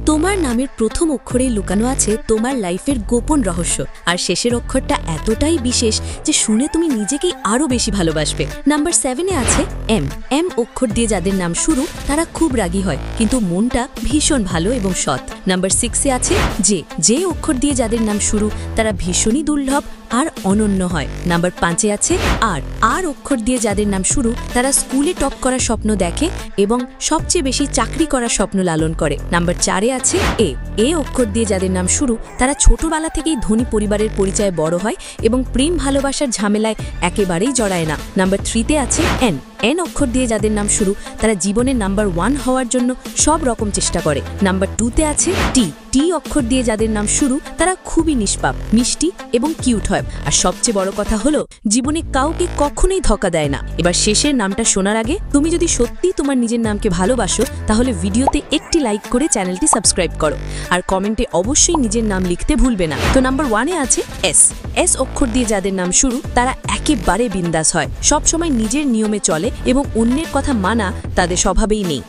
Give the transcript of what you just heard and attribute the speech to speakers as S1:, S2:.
S1: তোমার নামের প্রথম অক্ষরেই লুকানো আছে তোমার লাইফের গোপন রহস্য, আর শেষের অক্ষরটা এতটাই বিশেষ যে শুনে তুমি নিজেকেই আরও বেশি ভালোবাসবে। নাম্বার 7-এ আছে এম। এম অক্ষর দিয়ে যাদের নাম শুরু তারা খুব রাগী হয়, কিন্তু মনটা ভীষণ ভালো এবং সৎ। নাম্বার 6-এ আছে জে। যে অক্ষর দিয়ে যাদের নাম শুরু তারা ভীষণই দুর্লভ আর অনন্য হয়। নাম্বার 5-এ আছে আর। আর অক্ষর দিয়ে যাদের নাম শুরু তারা স্কুলে টপ করার স্বপ্ন দেখে এবং সবচেয়ে বেশি চাকরি করার স্বপ্ন লালন করে। নাম্বার 4-এ আছে এ। এ অক্ষর দিয়ে যাদের নাম শুরু তারা ছোটবেলা থেকেই ধনী পরিবারের পরিচয়ে বড় হয় এবং প্রেম ভালোবাসার ঝামেলায় একেবারেই জড়ায় না। নাম্বার 3-তে আছে এন। এন অক্ষর দিয়ে যাদের নাম শুরু তারা জীবনের নাম্বার 1 হওয়ার জন্য সব রকম চেষ্টা করে। নাম্বার 2-তে আছে টি। টি অক্ষর দিয়ে যাদের নাম শুরু তারা খুবই নিষ্পাপ, মিষ্টি এবং কিউট হয়, আর সবচেয়ে বড় কথা হলো জীবনে কাউকে কখনোই ধোঁকা দেয় না। এবার শেষের নামটা শোনার আগে তুমি যদি সত্যিই তোমার নিজের নামকে ভালোবাসো তাহলে ভিডিওতে একটি লাইক করে চ্যানেলটি সাবস্ক্রাইব করো, আর কমেন্টে অবশ্যই নিজের নাম লিখতে ভুলবে না। তো নাম্বার 1-এ আছে এস। এস অক্ষর দিয়ে যাদের নাম শুরু তারা একেবারে বিন্দাস হয়, সবসময় নিজের নিয়মে চলে এবং অন্যের কথা মানা তাদের স্বভাবেই নেই।